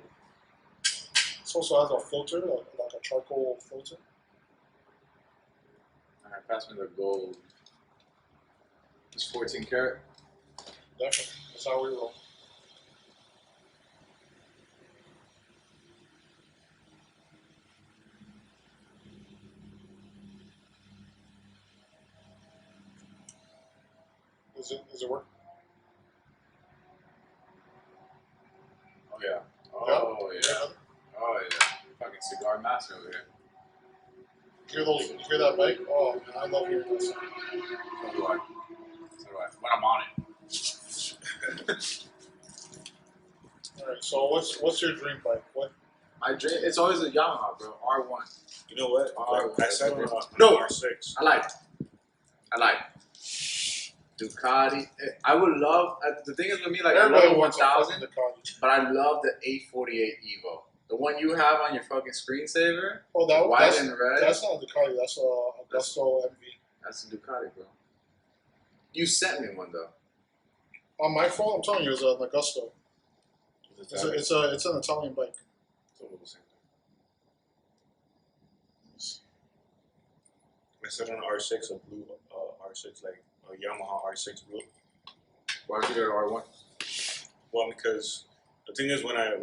It also has a filter, like a charcoal filter.
Alright, pass me the gold. It's 14 karat.
Definitely. That's how we roll. Is it working?
Oh yeah. Oh yeah.
Yeah.
Oh yeah. Fucking cigar master over here.
You hear that bike? Oh man, I love hearing that sound.
So do I. So do I. When I'm on it.
All right. So what's your dream bike? What?
My dream. It's always a Yamaha, bro. R1.
You know what? I said on
No.
R6.
I like. Ducati. I would love. The thing is with me, like I love
Everybody
the
wants a fucking
1000,
Ducati.
but I love the 848 Evo. The one you have on your fucking screensaver.
Oh, that
White
that's,
and red.
That's not a Ducati. That's a Augusto MV.
That's a Ducati, bro. You sent me one though.
On my phone, I'm telling you, it's an Augusto. It's an Italian bike.
It's all the same thing. I said on R6, a blue R6, like a Yamaha R6 blue.
Why don't you go to R1?
Well, because the thing is, when I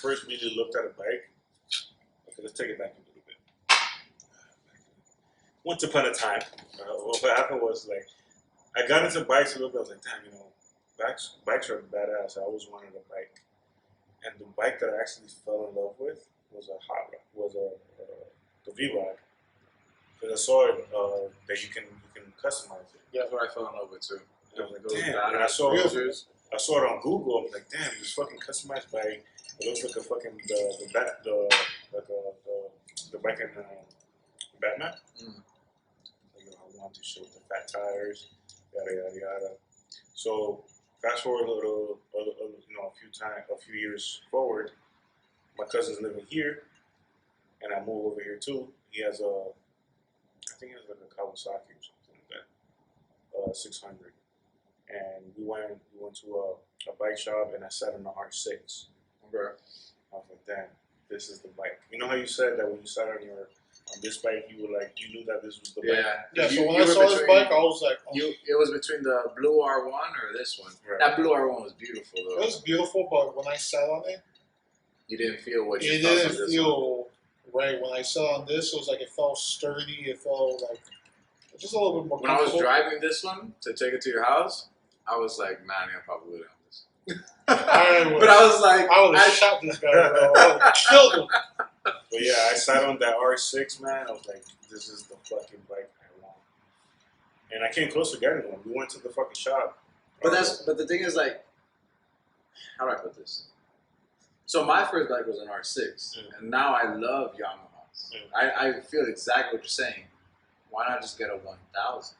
first really looked at a bike, okay, let's take it back a little bit. Once upon a time, what happened was like I got into bikes a little bit. I was like, damn, bikes are badass. I always wanted a bike, and the bike that I actually fell in love with was the V-Rod. Because I saw it that you can customize it.
Yeah, that's what I fell in love with too.
And I was like,
Those
damn.
badass
And I saw
pictures.
it on Google. I was like, damn, this fucking customized bike. It looks like a fucking the bike in Batman.
Mm.
Like, I want to show the fat tires, yada yada yada. So fast forward a few years forward, my cousin's living here, and I move over here too. He has I think it's like a Kawasaki or something like that, 600. And we went to a bike shop, and I sat in the R6.
Okay.
I was like, damn, this is the bike. You know how you said that when you sat on this bike, you knew that this was the bike.
Yeah. So when
you
I
were
saw this
between-
bike, I was like, oh.
It was between the blue R1 or this one.
Right.
That blue R1 was beautiful
It
though.
was beautiful, but when I sat on it,
You didn't feel what you
it
felt on
didn't
this one.
feel right. When I sat on this, it was like it felt sturdy. It felt like just a little bit more
When I was
comfortable.
driving this one to take it to your house, I was like, man, I'm probably on this.
I
But I was like,
would have shot this guy, bro. I would have killed him.
But yeah, I sat on that R6, man. I was like, this is the fucking bike I want. And I came close to getting one. We went to the fucking shop.
but the thing is like, how do I put this? So my first bike was an R6, and now I love Yamahas. I feel exactly what you're saying. Why not just get a 1000?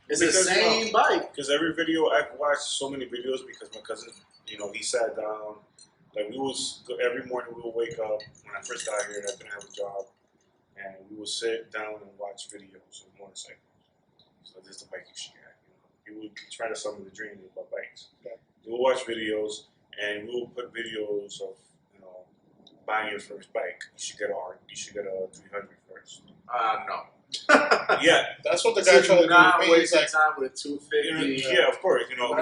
It's the
Because,
same bike.
Because every video I've watched so many videos because my cousin, he sat down. Like every morning we would wake up. When I first got here, I didn't have a job, and we would sit down and watch videos of motorcycles. So this is the bike you should get. He would try to sell me the dream about bikes.
Yeah.
We would watch videos, and we would put videos of buying your first bike. You should get a 300 first.
No.
Yeah.
That's what the guy tried to do
not
with me. He's
wasting
like,
time with a 250.
Yeah, of course.
No,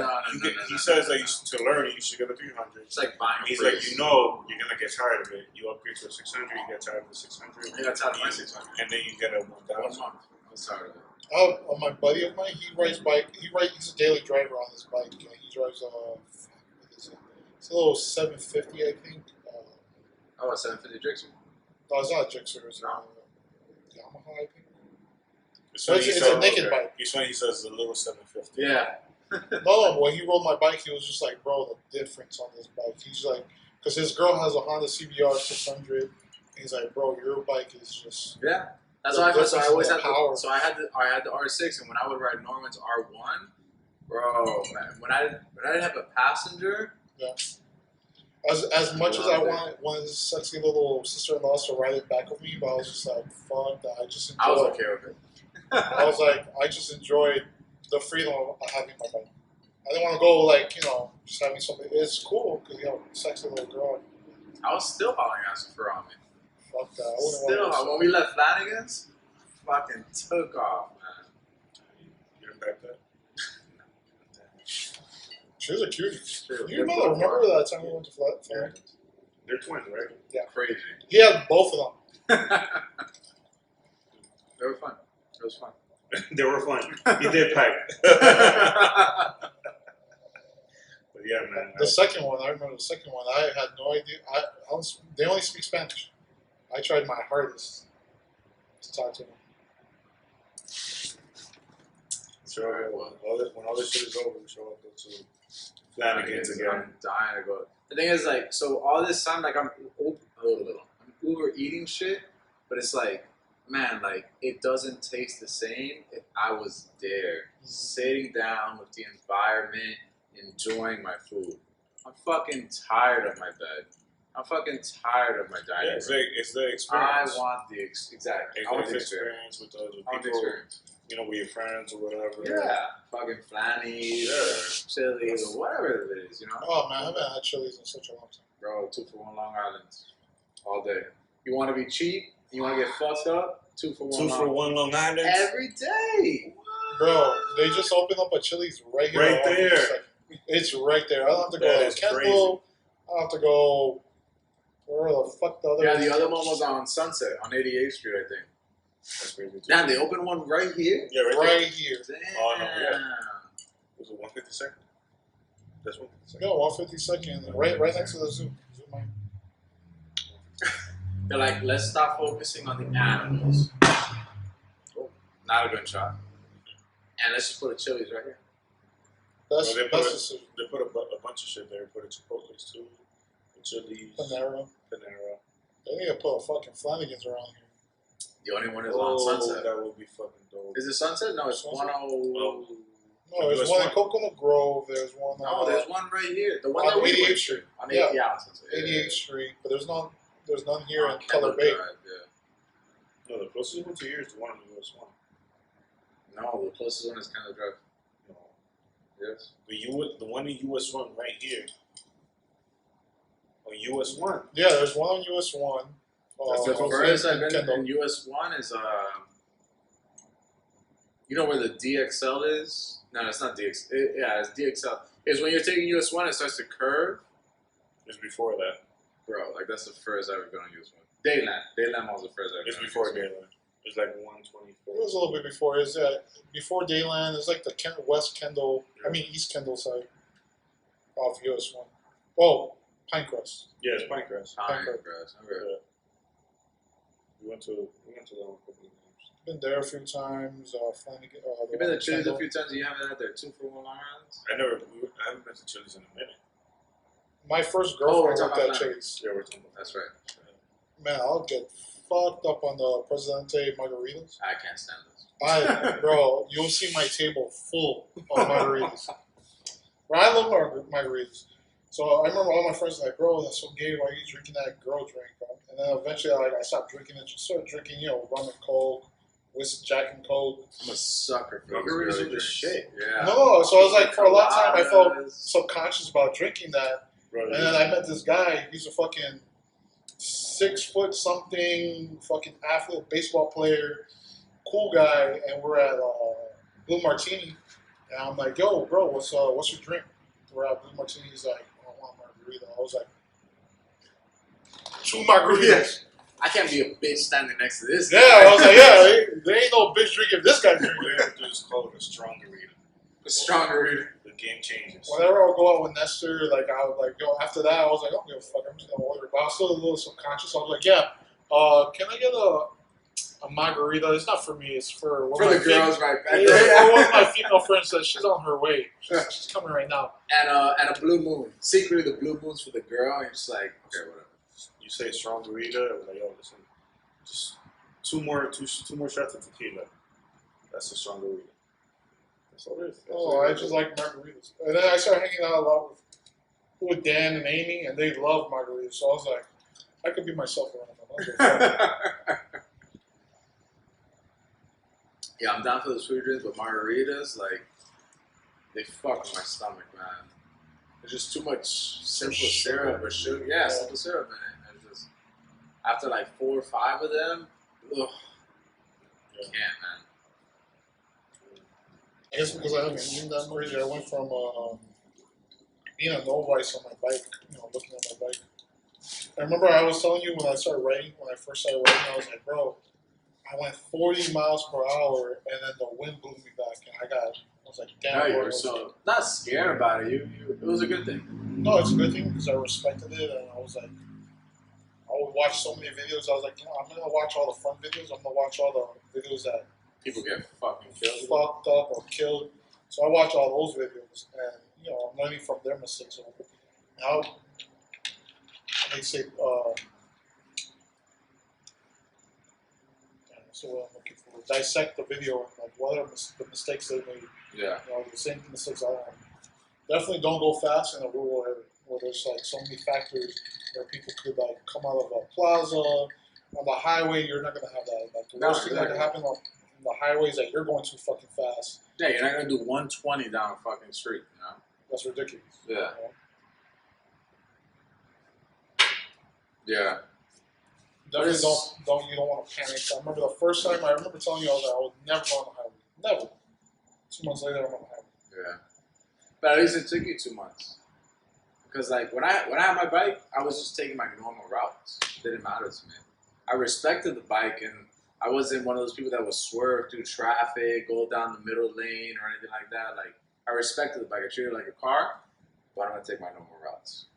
He says that to learn it, you should get a 300.
It's like buying a
He's
fridge.
like, you're gonna get tired of it. You upgrade to a 600, you get tired of the 600.
I got tired of my 600.
And then you get a
1
1000.
month. I was tired of it.
my buddy of mine, he rides bike. He's a daily driver on his bike. And he drives what is it? It's a little 750, I think.
Oh, a 750 Gixxer.
No, it's not a Gixxer. It's
No.
a Yamaha, I think.
It's
a naked bike.
He's funny, he says a little 750.
Yeah.
No, when he rode my bike, he was just like, bro, the difference on this bike. He's like, because his girl has a Honda CBR 600. He's like, bro, your bike is just.
Yeah. That's
The
why I feel. So I
difference
always
in
had
power.
I had the R6, and when I would ride Norman's R1, bro, man, when I didn't have a passenger,
As much as I
Loved it.
wanted his sexy little sister-in-law to ride it back with me, but I was just like, fuck that. I just enjoyed
I was okay with it.
I was like, I just enjoyed the freedom of having my bike. I didn't want to go just having something. It's cool because you have a sexy little girl.
I was still hauling ass for Ramen.
Fuck that. I wouldn't
Still,
want
when we left Flanagan's, fucking took off, man.
pack that?
She was a cutie.
Shit,
You
they're
remember
both
that time we went to Flat?
Yeah. They're twins, right?
crazy.
He had both of them.
They were fun. It was fun.
They were fun. He did pack. But yeah, man.
The second one, I remember the second one. I had no idea. They only speak Spanish. I tried my hardest to talk to them.
So when all this shit is over, we show up to Flanagan's again.
I'm dying to go. The thing is, like, so all this time, like, I'm Uber eating shit, but it's like, man, like, it doesn't taste the same if I was there, sitting down with the environment, enjoying my food. I'm fucking tired of my bed. I'm fucking tired of my dining
Yeah,
room.
it's the
I
experience.
want the exactly. I want the experience.
With the
I want the
people,
experience.
you know, with your friends or whatever.
Yeah, fucking Flannies or Chili's or whatever it is, you know.
Oh man, I haven't had Chili's in such a long time.
Bro, 2 for 1 Long Island all day. You want to be cheap? You want to get fucked up? 2 for 1.
Two for one Long Island.
Every day.
Bro, they just opened up a Chili's right here.
Right there.
It's right there. I don't have to go
That
to
is
Kendall.
crazy.
I don't have to go. Where the fuck the other?
Yeah, the other one was on Sunset on 88th Street, I think.
That's crazy too.
Damn, they opened one right here.
Yeah, right,
right here.
Damn.
Oh, no, yeah. Was it 152nd? That's 152nd.
Yeah, 152nd, right next to the zoo.
They're like, let's stop focusing on the animals. Oh, not a good shot. And let's just put a Chili's right here.
That's
Well,
that's decision.
They put a bunch of shit there. Put a Chipotle's too, a Chili's,
Panera.
Panera.
They need to put a fucking Flanagan's around here.
The only one is on Sunset.
That would be fucking dope.
Is it Sunset? No, it's
Sunset?
10.
No, there's
US
one in
one.
Coconut Grove. There's one
No, there's one right here. The one
on
that we
88th
went
Street.
to. On
Yeah.
yeah, on Sunset.
88th Street, but there's none here
On
in Color
Kendall
Bay.
Drive, yeah.
No, the closest one to here is the one in the US one.
No, the closest one is Kendall Drive.
No,
Yes.
the one in US one right here. On US one.
Yeah, there's one on US one.
That's
The
the
furthest I've
in
been
Kendall.
in US one is you know where the DXL is? No, it's not DXL. Yeah, it's DXL. Is when you're taking US one, it starts to curve.
It's before that.
Bro, like that's the first I've ever been on US one. Dayland was the first I've
It's
been
before
on US one.
Dayland. It's like
It
124.
was a little bit before. Is before Dayland? It's like the West Kendall. East Kendall side of US one. Oh, Pinecrest.
Yeah, it's Pinecrest.
Pinecrest. Okay.
Yeah. We went to that one a couple of times.
Been there a few times. Flanagan.
You've been to Chili's a few times and you haven't had their 2 for 1 Long Islands?
I haven't been to Chili's in a minute.
My first
Oh, we're
girlfriend
talking
worked at
about
Chili's.
Yeah, we're talking about
That's right.
Man, I'll get fucked up on the Presidente margaritas.
I can't stand this.
Bro, you'll see my table full of margaritas. Bro, I love margaritas. So I remember all my friends were like, bro, that's so gay. Why are you drinking that girl drink? Bro? And then eventually, I stopped drinking it. Just started drinking, rum and Coke, whiskey, Jack and Coke.
I'm a sucker for
Margaritas
these
are
girly
the
drinks.
shit.
Yeah.
No, so I was like, for a long time, I felt
Coladas.
subconscious about drinking that.
Bro,
And then I met this guy. He's a fucking 6 foot something, fucking athlete, baseball player, cool guy. And we're at Blue Martini, and I'm like, "Yo, bro, what's your drink?" We're at Blue Martini. He's like, "I want a margarita." I was like, 2 margaritas.
I can't be a bitch standing next to this.
Yeah, I was like, "Yeah, there ain't no bitch drinking this guy's
All
drinking."
you have to do is call it a stronger reader.
A stronger reader.
The game changes.
Whenever I would go out with Nestor, like I would like, yo. After that, I was like, "I don't give a fuck. I'm just gonna order." But I was still a little subconscious. I was like, "Yeah, can I get a margarita? It's not for me. It's for one
For
of
the
my
girls right back
Yeah,
there.
one of my female friends says she's on her way. She's coming right now.
And a blue moon. Secretly, the blue moon's for the girl, and you're just like, okay, whatever.
You say stronger reader, I was like, yo, listen, just two more shots of tequila. That's a stronger reader. That's all it is. That's
Oh,
all it
I
is.
just like margaritas. And then I started hanging out a lot with Dan and Amy, and they love margaritas. So I was like, I could be myself around them. I was like, fuck.
Yeah, I'm down for the sweet drinks, but margaritas, like, they fuck with my stomach, man. There's just too much simple syrup or sugar. Yeah, simple syrup in it. It's just, after like 4 or 5 of them, ugh,
Yeah.
can't, man.
I guess because I haven't been that crazy, I went from being a novice on my bike, looking at my bike. I remember I was telling you when I started riding, when I first started riding, I was like, bro, I went 40 miles per hour, and then the wind blew me back, and I was like, damn.
No, you
bro,
were so not scared about it. It was a good thing.
No, it's a good thing because I respected it, and I was like, I would watch so many videos. I was like, I'm gonna watch all the fun videos. I'm gonna watch all the videos that
People get fucking killed.
fucked up or killed. So I watch all those videos, and I'm learning from their mistakes. Now they say, so what I'm looking for, dissect the video and like what are the mistakes they made.
Yeah.
The same mistakes I have. Definitely don't go fast in a rural area where there's like so many factors where people could like come out of a plaza on the highway. You're not gonna have that. Like the worst thing that can happen on the highway is that you're going too fucking fast.
Yeah, you're not gonna do 120 down a fucking street.
That's ridiculous.
Yeah. Yeah.
Definitely you don't want to panic. I remember the first time I remember telling you all that I would never go on the highway. Never. 2 months later I'm on the highway.
Yeah. But at least it took you 2 months. Because like when I had my bike, I was just taking my normal routes. It didn't matter to me. I respected the bike, and I wasn't one of those people that would swerve through traffic, go down the middle lane or anything like that. Like I respected the bike. I treated it like a car, but I'm gonna take my normal routes.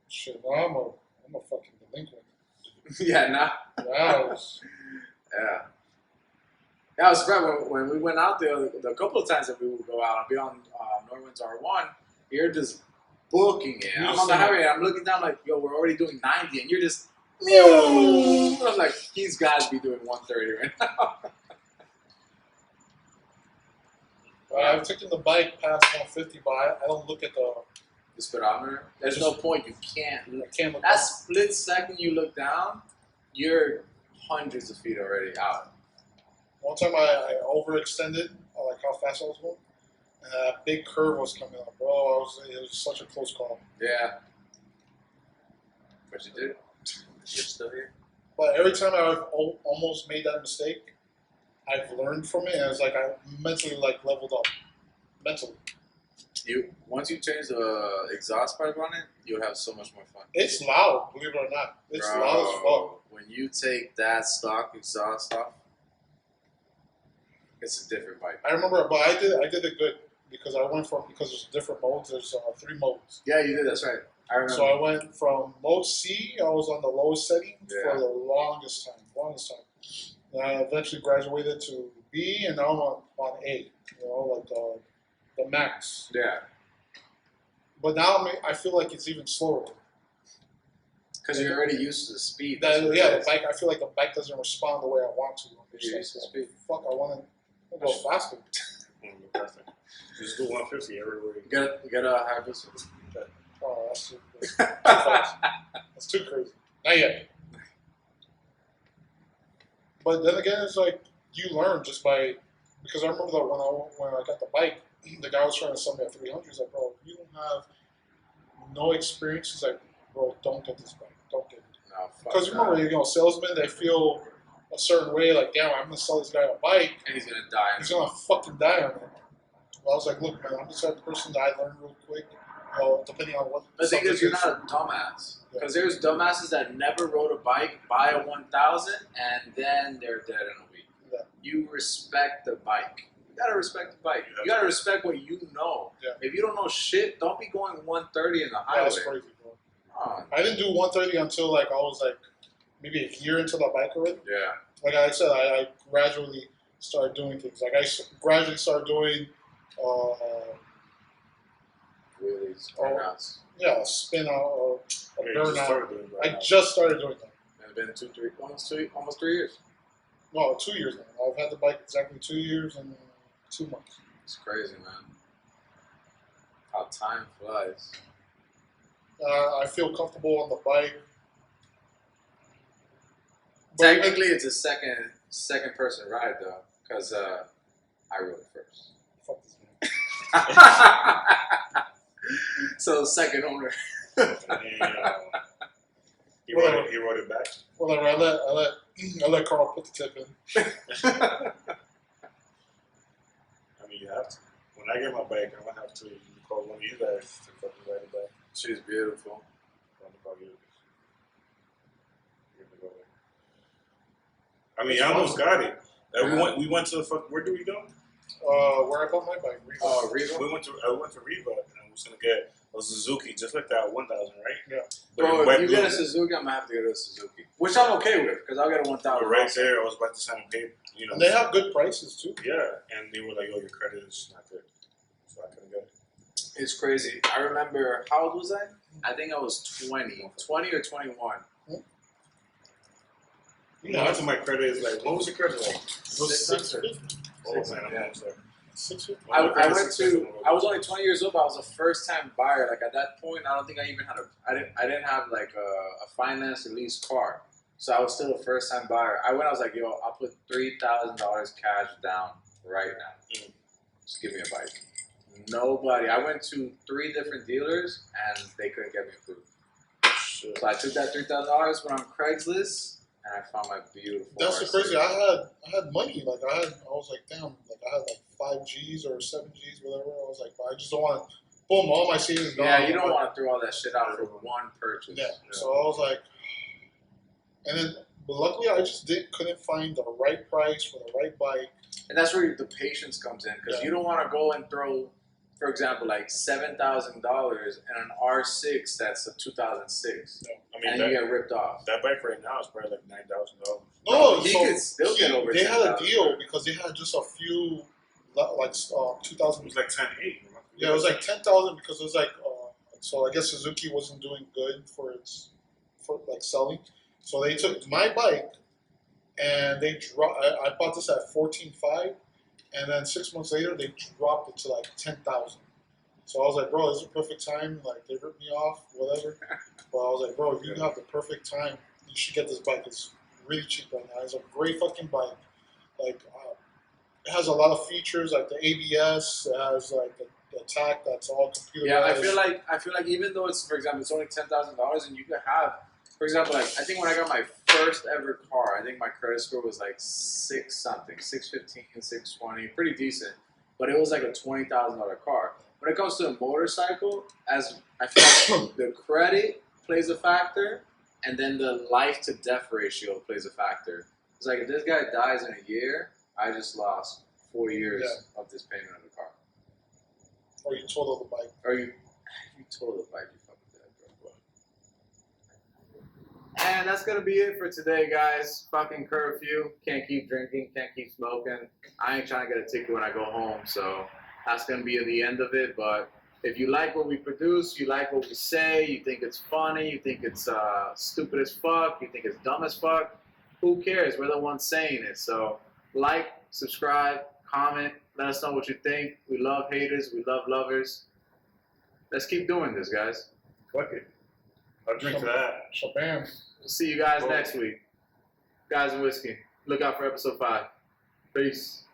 Shit, no, I'm a fucking delinquent.
Yeah, nah.
Yeah.
Yeah, I was surprised when we went out there. The couple of times that we would go out, I'll be on Norman's R1. You're just booking it. I'm on the highway. I'm looking down like, yo, we're already doing 90, and you're just. I'm like, he's got to be doing 130 right now.
I've taken the bike past 150, but I don't look at
the speedometer. There's no point. You can't.
I can't look.
That split second you look down, you're hundreds of feet already out.
One time I overextended, like how fast I was going, and a big curve was coming up, bro. It was such a close call.
Yeah. But you did. You're still here.
But every time I've almost made that mistake, I've learned from it, and it's like I mentally leveled up. Mentally.
Once you change the exhaust pipe on it, you'll have so much more fun.
It's loud, believe it or not. It's loud as fuck.
When you take that stock exhaust off, it's a different bike.
I remember, but I did it good because there's different modes. There's 3 modes.
Yeah, you did. That's right. I remember.
So I went from mode C. I was on the lowest setting for the longest time. And I eventually graduated to B, and now I'm on A. Like the max.
Yeah.
But now I feel like it's even slower.
Because you're already used to the speed.
The bike. I feel like the bike doesn't respond the way I want to.
You're used to speed.
Fuck, I want to go faster.
Just do 150 everywhere.
You got a high distance.
Oh, that's too fast. That's too crazy. Not yet. But then again, it's like you learn just by because I remember that when I got the bike, the guy was trying to sell me a 300. He's like, bro, you don't have no experience. He's like, bro, don't get this bike. Don't get it.
No,
because remember, salesmen, they feel a certain way, like, damn, I'm gonna sell this guy a bike,
and he's gonna die.
He's gonna fucking die on it. Well, I was like, look, man, I'm the type of person that I learn real quick. Depending on what.
The thing is, you're not a dumbass. Because there's dumbasses that never rode a bike, buy a 1000, and then they're dead in a week.
Yeah.
You respect the bike. You gotta respect the bike. You gotta respect what you know.
Yeah.
If you don't know shit, don't be going 130 in the highway.
That's crazy, bro.
Oh.
I didn't do 130 until I was maybe a year into the bike already.
Yeah.
Like I said, I gradually started doing things. Like I gradually started doing.
Wheelies, burnouts.
Yeah, spin out, a burnout. I
just
just started doing that.
It's been almost 3 years.
No, 2 years now. I've had the bike exactly 2 years and 2 months.
It's crazy, man. How time flies.
I feel comfortable on the bike.
Technically, it's a second person ride though, because I rode it first.
Fuck this man.
So second owner.
He wrote it back.
Whatever. I let Carl put the tip in.
have to. When I get my bike, I'm gonna have to call one of you guys to fucking ride it back.
She's beautiful.
I'm gonna call you. You're gonna go there. I mean, I almost got it. We went to the fuck. Where do we go?
Where I bought my bike. Reba.
Oh, Reba?
I went to Reba, and I was gonna get a Suzuki just like that 1000, right?
Yeah.
But
Bro,
in wet
if you
blue.
get a Suzuki, I'm gonna have to get a Suzuki, which I'm okay with because I'll get a 1000.
But right there, I was about to sign a paper. You know.
And they have good prices too.
Yeah, and they were like, "Oh, your credit is not good," so I couldn't get it.
It's crazy. I remember, how old was I? I think I was 20 or 21.
You know, after my credit is like, what was your credit like?
It was
600.
Oh man, I'm almost there.
650.
I was only 20 years old, but I was a first time buyer. Like at that point, I don't think I even had I didn't have like a finance or lease car. So I was still a first time buyer. I was like, yo, I'll put $3,000 cash down right now. Just give me a bike. Nobody. I went to 3 different dealers and they couldn't get me approved.
Shit.
So I took that $3,000, went on Craigslist, and I found my beautiful.
That's the
RC.
crazy. I had money. Like I was like, damn. Like I had like 5 G's or 7 G's, whatever. I was like, I just don't want to. Boom, all my savings gone.
Yeah, you don't want to throw all that shit out for one purchase.
Yeah. So I was like, and then, but luckily I just couldn't find the right price for the right bike.
And that's where the patience comes in, because you don't want to go and throw, for example, like $7,000 in an R6 that's a 2006,
I mean,
and you get ripped off.
that bike right now is probably like $9,000.
No,
he
so
could still get over.
they had a
10,000.
deal because they had just a few, like 2000.
It was like 10.8.
Yeah, it was like 10,000 because it was like, so I guess Suzuki wasn't doing good for like selling. So they took my bike and they dropped. I bought this at 14.5, and then 6 months later they dropped it to like 10,000. So I was like, bro, this is a perfect time. Like they ripped me off, whatever. But I was like, bro, if you have the perfect time, you should get this bike. It's really cheap right now. It's a great fucking bike. Like it has a lot of features like the ABS. It has like the attack that's all computerized.
Yeah, I feel like even though it's, for example, it's only $10,000, and you could have, for example, like I think when I got my first ever car, I think my credit score was like 615, 620, pretty decent, but it was like a $20,000 car. When it comes to a motorcycle, as I feel like the credit plays a factor, and then the life to death ratio plays a factor. It's like if this guy dies in a year, I just lost 4 years of this payment of the car.
Or you total the bike.
Or you total the bike, you fucking dead, bro. And that's gonna be it for today, guys. Fucking curfew. Can't keep drinking, can't keep smoking. I ain't trying to get a ticket when I go home, so that's gonna be the end of it. But if you like what we produce, you like what we say, you think it's funny, you think it's stupid as fuck, you think it's dumb as fuck, who cares? We're the ones saying it. So like, subscribe, comment, let us know what you think. We love haters, we love lovers. Let's keep doing this, guys.
Fuck it. I'll drink to that.
Shabam.
See you guys next week. Guys and Whiskey. Look out for episode 5. Peace.